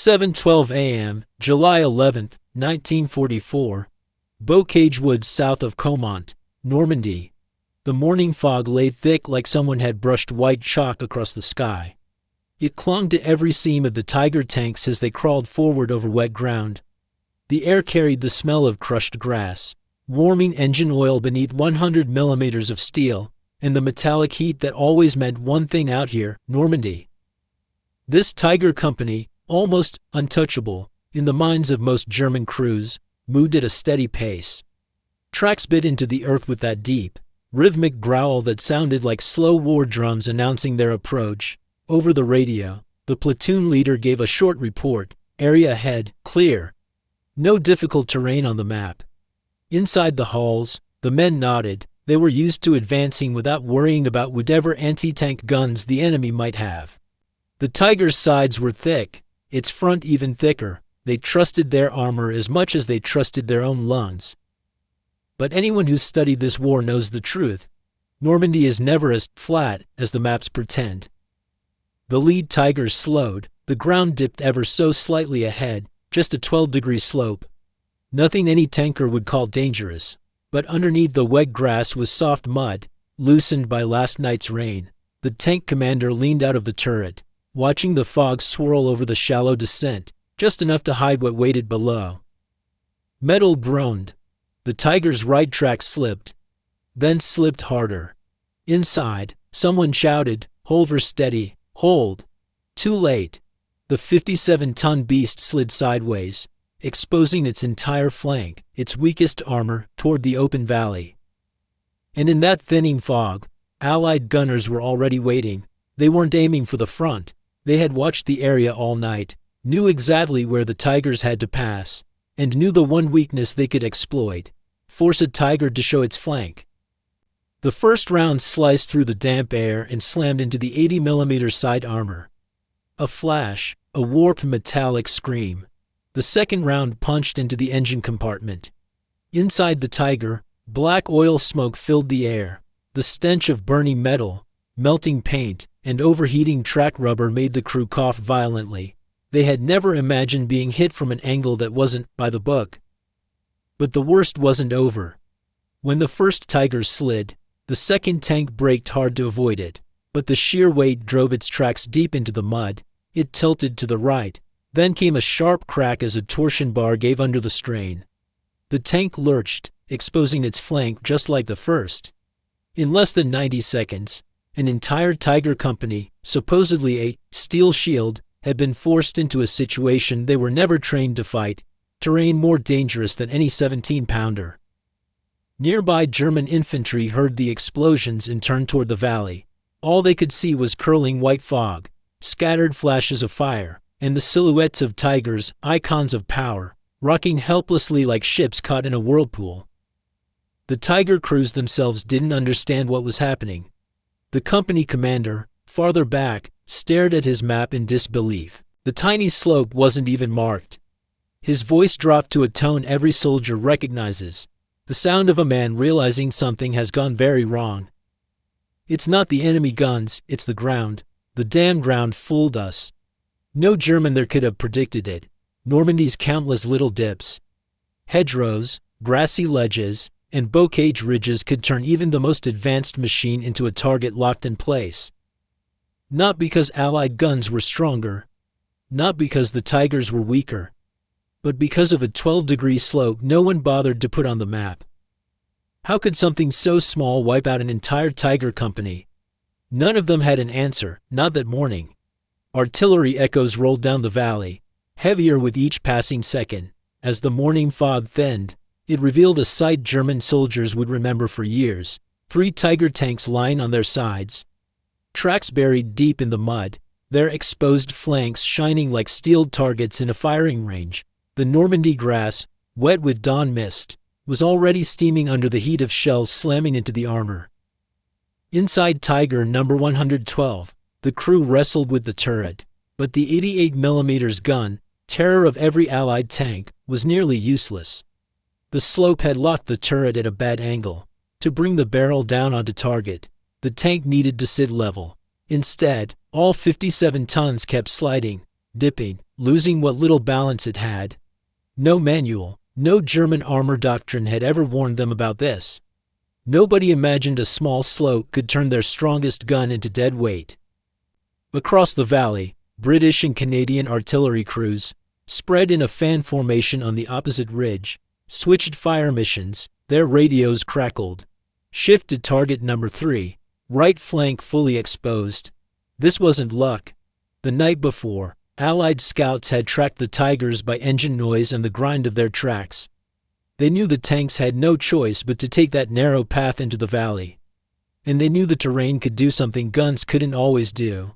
7:12 a.m., July 11, 1944. Bocage Woods south of Caumont, Normandy. The morning fog lay thick like someone had brushed white chalk across the sky. It clung to every seam of the Tiger tanks as they crawled forward over wet ground. The air carried the smell of crushed grass, warming engine oil beneath 100 millimeters of steel, and the metallic heat that always meant one thing out here, Normandy. This Tiger company, almost untouchable in the minds of most German crews, moved at a steady pace. Tracks bit into the earth with that deep, rhythmic growl that sounded like slow war drums announcing their approach. Over the radio, the platoon leader gave a short report: area ahead, clear. No difficult terrain on the map. Inside the halls, the men nodded. They were used to advancing without worrying about whatever anti-tank guns the enemy might have. The Tiger's sides were thick, its front even thicker. They trusted their armor as much as they trusted their own lungs. But anyone who's studied this war knows the truth. Normandy is never as flat as the maps pretend. The lead Tigers slowed. The ground dipped ever so slightly ahead, just a 12-degree slope. Nothing any tanker would call dangerous. But underneath the wet grass was soft mud, loosened by last night's rain. The tank commander leaned out of the turret, watching the fog swirl over the shallow descent, just enough to hide what waited below. Metal groaned. The Tiger's right track slipped, then slipped harder. Inside, someone shouted, "Hold her steady, hold." Too late. The 57-ton beast slid sideways, exposing its entire flank, its weakest armor, toward the open valley. And in that thinning fog, Allied gunners were already waiting. They weren't aiming for the front. They had watched the area all night, knew exactly where the Tigers had to pass, and knew the one weakness they could exploit: force a Tiger to show its flank. The first round sliced through the damp air and slammed into the 80mm side armor. A flash, a warped metallic scream. The second round punched into the engine compartment. Inside the Tiger, black oil smoke filled the air. The stench of burning metal, melting paint, and overheating track rubber made the crew cough violently. They had never imagined being hit from an angle that wasn't by the book. But the worst wasn't over. When the first Tiger slid, the second tank braked hard to avoid it, but the sheer weight drove its tracks deep into the mud. It tilted to the right. Then came a sharp crack as a torsion bar gave under the strain. The tank lurched, exposing its flank just like the first. In less than 90 seconds, an entire Tiger company, supposedly a steel shield, had been forced into a situation they were never trained to fight, terrain more dangerous than any 17-pounder. Nearby German infantry heard the explosions and turned toward the valley. All they could see was curling white fog, scattered flashes of fire, and the silhouettes of Tigers, icons of power, rocking helplessly like ships caught in a whirlpool. The Tiger crews themselves didn't understand what was happening. The company commander, farther back, stared at his map in disbelief. The tiny slope wasn't even marked. His voice dropped to a tone every soldier recognizes, the sound of a man realizing something has gone very wrong. "It's not the enemy guns, it's the ground. The damn ground fooled us." No German there could have predicted it. Normandy's countless little dips, hedgerows, grassy ledges, and bocage ridges could turn even the most advanced machine into a target locked in place. Not because Allied guns were stronger, not because the Tigers were weaker, but because of a 12-degree slope no one bothered to put on the map. How could something so small wipe out an entire Tiger company? None of them had an answer, not that morning. Artillery echoes rolled down the valley, heavier with each passing second. As the morning fog thinned, it revealed a sight German soldiers would remember for years: 3 Tiger tanks lying on their sides, tracks buried deep in the mud, their exposed flanks shining like steeled targets in a firing range. The Normandy grass, wet with dawn mist, was already steaming under the heat of shells slamming into the armor. Inside Tiger number 112, the crew wrestled with the turret, but the 88mm gun, terror of every Allied tank, was nearly useless. The slope had locked the turret at a bad angle. To bring the barrel down onto target, the tank needed to sit level. Instead, all 57 tons kept sliding, dipping, losing what little balance it had. No manual, no German armor doctrine had ever warned them about this. Nobody imagined a small slope could turn their strongest gun into dead weight. Across the valley, British and Canadian artillery crews, spread in a fan formation on the opposite ridge, switched fire missions. Their radios crackled. Shift to target number 3, right flank fully exposed. This wasn't luck. The night before, Allied scouts had tracked the Tigers by engine noise and the grind of their tracks. They knew the tanks had no choice but to take that narrow path into the valley. And they knew the terrain could do something guns couldn't always do.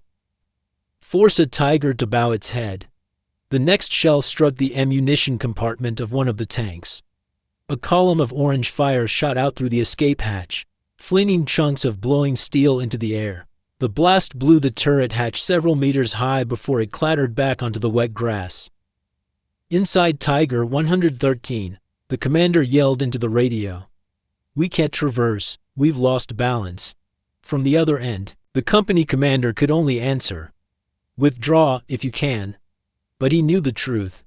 Force a Tiger to bow its head. The next shell struck the ammunition compartment of one of the tanks. A column of orange fire shot out through the escape hatch, flinging chunks of glowing steel into the air. The blast blew the turret hatch several meters high before it clattered back onto the wet grass. Inside Tiger 113, the commander yelled into the radio. "We can't traverse, we've lost balance." From the other end, the company commander could only answer, "Withdraw if you can." But he knew the truth.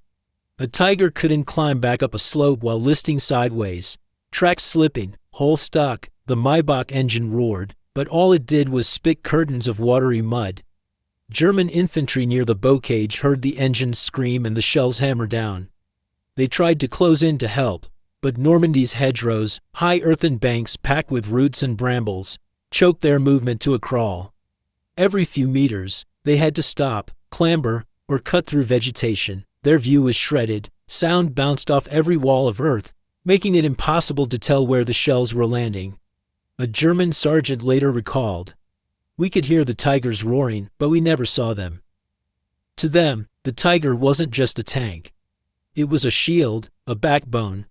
A Tiger couldn't climb back up a slope while listing sideways. Tracks slipping, hull stuck, the Maybach engine roared, but all it did was spit curtains of watery mud. German infantry near the bow cage heard the engines scream and the shells hammer down. They tried to close in to help, but Normandy's hedgerows, high earthen banks packed with roots and brambles, choked their movement to a crawl. Every few meters, they had to stop, clamber, or cut through vegetation. Their view was shredded, sound bounced off every wall of earth, making it impossible to tell where the shells were landing. A German sergeant later recalled, "We could hear the Tigers roaring, but we never saw them." To them, the Tiger wasn't just a tank. It was a shield, a backbone,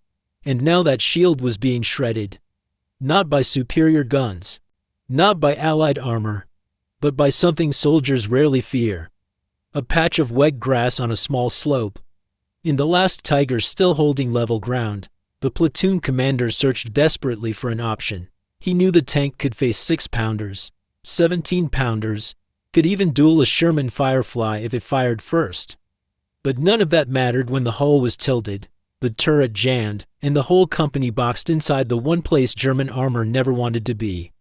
and now that shield was being shredded. Not by superior guns, not by Allied armor, but by something soldiers rarely fear. A patch of wet grass on a small slope. In the last Tiger still holding level ground, the platoon commander searched desperately for an option. He knew the tank could face 6-pounders, 17-pounders, could even duel a Sherman Firefly if it fired first. But none of that mattered when the hull was tilted, the turret jammed, and the whole company boxed inside the one place German armor never wanted to be.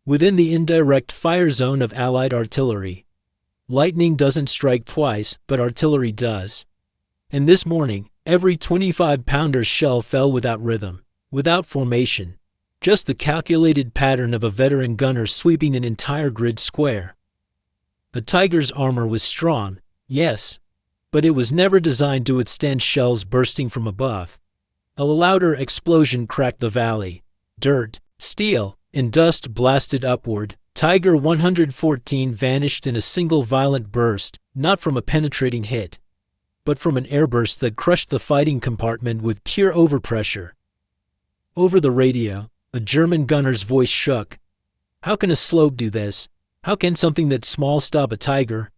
Within the indirect fire zone of Allied artillery. Lightning doesn't strike twice, but artillery does. And this morning, every 25-pounder's shell fell without rhythm, without formation, just the calculated pattern of a veteran gunner sweeping an entire grid square. The Tiger's armor was strong, yes, but it was never designed to withstand shells bursting from above. A louder explosion cracked the valley. Dirt, steel, and dust blasted upward. Tiger 114 vanished in a single violent burst, not from a penetrating hit, but from an airburst that crushed the fighting compartment with pure overpressure. Over the radio, a German gunner's voice shook. "How can a slope do this? How can something that small stop a Tiger?"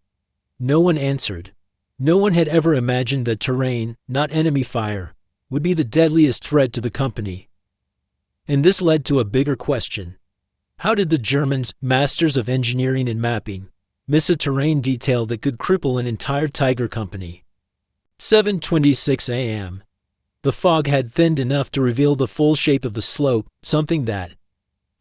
No one answered. No one had ever imagined that terrain, not enemy fire, would be the deadliest threat to the company. And this led to a bigger question. How did the Germans, masters of engineering and mapping, miss a terrain detail that could cripple an entire Tiger company? 7:26 a.m. The fog had thinned enough to reveal the full shape of the slope, something that,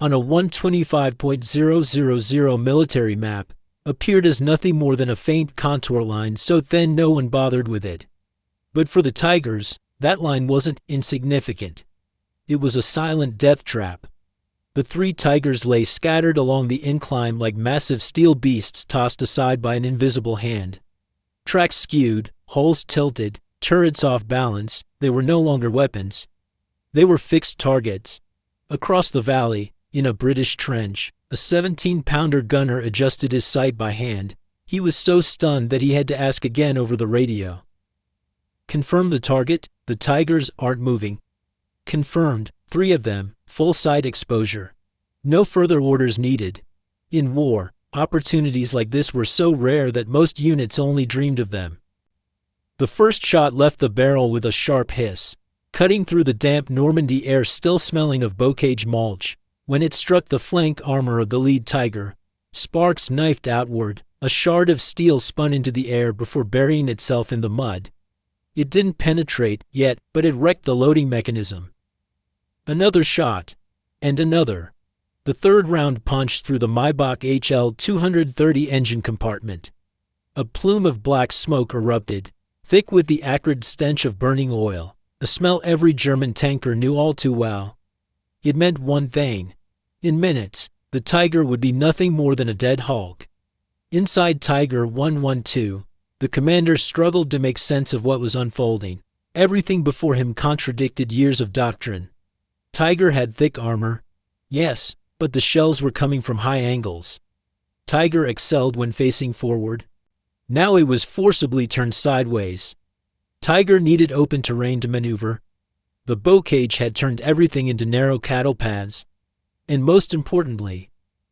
on a 125.000 military map, appeared as nothing more than a faint contour line so thin no one bothered with it. But for the Tigers, that line wasn't insignificant. It was a silent death trap. The 3 Tigers lay scattered along the incline like massive steel beasts tossed aside by an invisible hand. Tracks skewed, hulls tilted, turrets off balance, they were no longer weapons. They were fixed targets. Across the valley, in a British trench, a 17-pounder gunner adjusted his sight by hand. He was so stunned that he had to ask again over the radio. "Confirm the target, the Tigers aren't moving." Confirmed, 3 of them, full sight exposure. No further orders needed. In war, opportunities like this were so rare that most units only dreamed of them. The first shot left the barrel with a sharp hiss, cutting through the damp Normandy air still smelling of bocage mulch. When it struck the flank armor of the lead Tiger, sparks knifed outward, A shard of steel spun into the air before burying itself in the mud. It didn't penetrate yet, but it wrecked the loading mechanism. Another shot. And another. The third round punched through the Maybach HL-230 engine compartment. A plume of black smoke erupted, thick with the acrid stench of burning oil, a smell every German tanker knew all too well. It meant one thing. In minutes, the Tiger would be nothing more than a dead hulk. Inside Tiger 112, the commander struggled to make sense of what was unfolding. Everything before him contradicted years of doctrine. Tiger had thick armor. Yes, but the shells were coming from high angles. Tiger excelled when facing forward. Now it was forcibly turned sideways. Tiger needed open terrain to maneuver. The bow cage had turned everything into narrow cattle paths. And most importantly,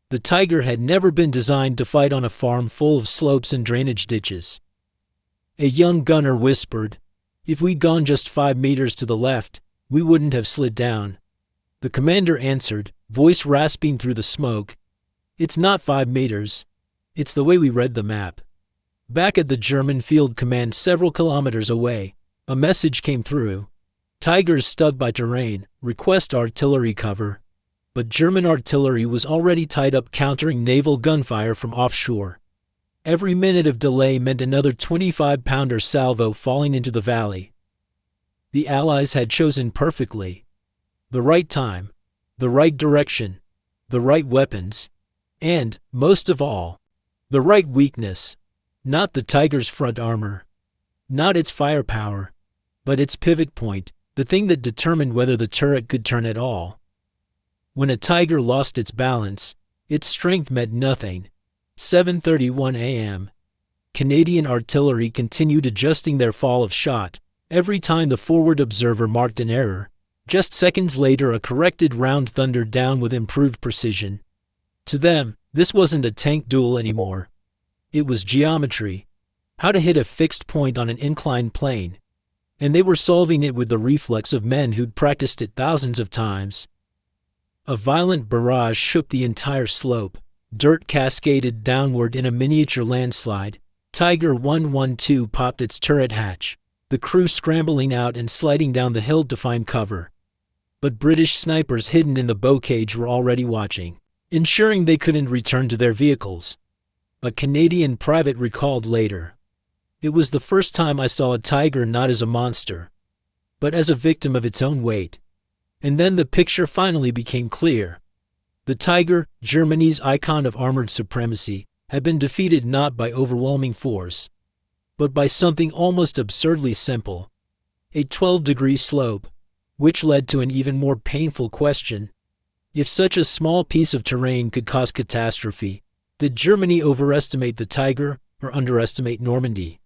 the Tiger had never been designed to fight on a farm full of slopes and drainage ditches. A young gunner whispered, "If we'd gone just 5 meters to the left, we wouldn't have slid down." The commander answered, voice rasping through the smoke, "It's not 5 meters. It's the way we read the map." Back at the German field command several kilometers away, a message came through. Tigers stuck by terrain, request artillery cover. But German artillery was already tied up countering naval gunfire from offshore. Every minute of delay meant another 25-pounder salvo falling into the valley. The Allies had chosen perfectly. The right time, the right direction, the right weapons, and, most of all, the right weakness. Not the Tiger's front armor, not its firepower, but its pivot point, the thing that determined whether the turret could turn at all. When a Tiger lost its balance, its strength meant nothing. 7:31 a.m. Canadian artillery continued adjusting their fall of shot. Every time the forward observer marked an error, just seconds later a corrected round thundered down with improved precision. To them, this wasn't a tank duel anymore. It was geometry. How to hit a fixed point on an inclined plane. And they were solving it with the reflex of men who'd practiced it thousands of times. A violent barrage shook the entire slope. Dirt cascaded downward in a miniature landslide. Tiger 112 popped its turret hatch, the crew scrambling out and sliding down the hill to find cover. But British snipers hidden in the bow cage were already watching, ensuring they couldn't return to their vehicles. A Canadian private recalled later, "It was the first time I saw a Tiger not as a monster, but as a victim of its own weight. And then the picture finally became clear. The Tiger, Germany's icon of armored supremacy, had been defeated not by overwhelming force, but by something almost absurdly simple. A 12-degree slope, which led to an even more painful question. If such a small piece of terrain could cause catastrophe, did Germany overestimate the Tiger or underestimate Normandy?